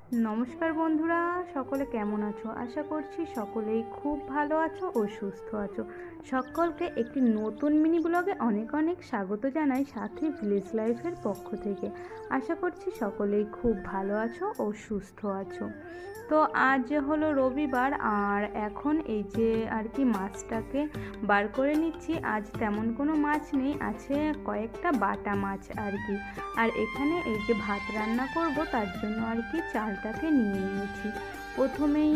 নমস্কার বন্ধুরা, সকলে কেমন আছো? আশা করছি সকলেই খুব ভালো আছো ও সুস্থ আছো। সকলকে একটি নতুন মিনি ব্লগে অনেক অনেক স্বাগত জানাই সাথী ভিলেজ লাইফের পক্ষ থেকে। আশা করছি সকলেই খুব ভালো আছো ও সুস্থ আছো। তো আজ হলো রবিবার, আর এখন এই যে আর কি মাছটাকে বার করে নিচ্ছি। আজ তেমন কোনো মাছ নেই, আছে কয়েকটা বাটা মাছ আর কি। আর এখানে এই যে ভাত রান্না করব, তার জন্য আর কি চালটাকে নিয়ে নিয়েছি। প্রথমেই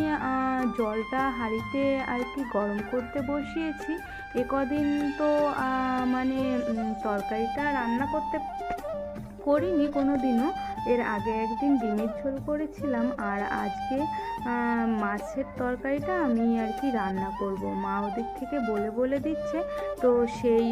জলটা হাঁড়িতে আর কি গরম করতে বসিয়েছি। কদিন তো মানে তরকারিটা রান্না করতে করিনি কোনো দিনও। এর আগে একদিন ডিমের ঝোল করেছিলাম, আর আজকে মাছের তরকারিটা আমি আর কি রান্না করব। মা ওদিক থেকে বলে বলে দিচ্ছে, তো সেই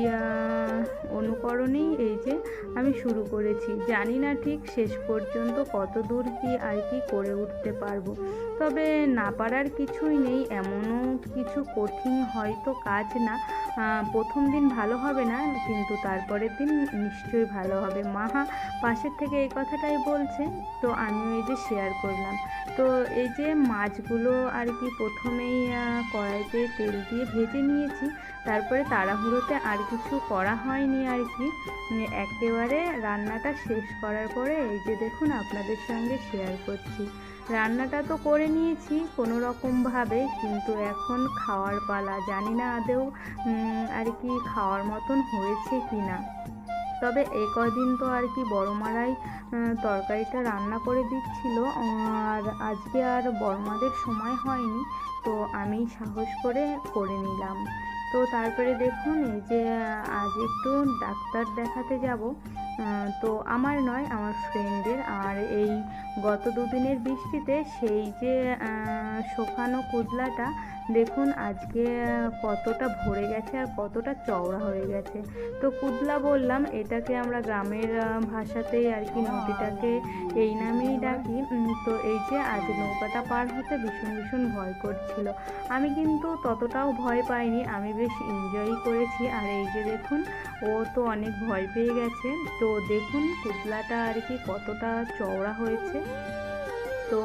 অনুকরণেই এই যে আমি শুরু করেছি। জানি না ঠিক শেষ পর্যন্ত কত দূর কি আর কি করে উঠতে পারবো, তবে না পারার কিছুই নেই। এমনও কিছু কঠিন হয়তো কাজ না, প্রথম দিন ভালো হবে না, কিন্তু তারপরের দিন নিশ্চয়ই ভালো হবে। মা পাশের থেকে এই কথাটাই বলছে, তো আমি এই যে শেয়ার করলাম। তো এই যে মাছগুলো আর কি প্রথমেই কড়াইতে তেল দিয়ে ভেজে নিয়েছি। তারপরে তাড়াহুড়োতে আর কিছু করা হয়নি আর কি। একেবারে রান্নাটা শেষ করার পরে এই যে দেখুন আপনাদের সঙ্গে শেয়ার করছি। রান্নাটা তো করে নিয়েছি কোনো রকমভাবে, কিন্তু এখন খাওয়ার পালা। জানি না আদৌ আর কি খাওয়ার মতন হয়েছে কি না। তবে এই কদিন তো আর কি বড় মারাই তরকারিটা রান্না করে দিচ্ছিল, আর আজকে আর বড়মাদের সময় হয়নি, তো আমি সাহস করে করে নিলাম। তো তারপরে দেখুন এই যে আজ একটু ডাক্তার দেখাতে যাব। তো আমার নয়, আমার ফ্রেন্ডের। আর এই গত দুদিনের বৃষ্টিতে সেই যে শুকানো কুদলাটা দেখুন আজকে কতটা ভরে গেছে আর কতটা চওড়া হয়ে গেছে। তো কুদলা বললাম, এটাকে আমরা গ্রামের ভাষাতেই আর কি নদীটাকে এই নামেই ডাকি। তো এই যে আজ নৌকাটা পার হতে ভীষণ ভীষণ ভয় করছিল। আমি কিন্তু ততটাও ভয় পাইনি, আমি বেশ এনজয়ই করেছি। আর এই যে দেখুন, ও তো অনেক ভয় পেয়ে গেছে। তো দেখুন কুদলাটা আর কি কতটা চওড়া হয়েছে। তো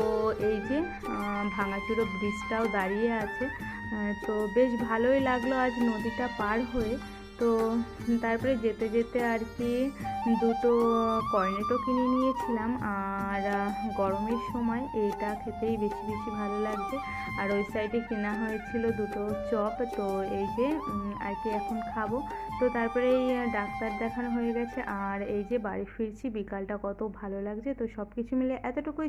এই যে ভাঙাচুরো ব্রিজটাও দাঁড়িয়ে আছে। তো বেশ ভালোই লাগলো আজ নদীটা পার হয়ে। তো তারপরে যেতে যেতে আর কি দুটো কর্নেটো কিনে নিয়েছিলাম, আর গরমের সময় এইটা খেতেই বেশি বেশি ভালো লাগছে। আর ওই সাইডে কেনা হয়েছিল দুটো চপ, তো এই যে আর কি এখন খাবো। তো তারপরে এই ডাক্তার দেখানো হয়ে গেছে, আর এই যে বাড়ি ফিরছি। বিকালটা কত ভালো লাগছে। তো সব কিছু মিলে এতটুকুই।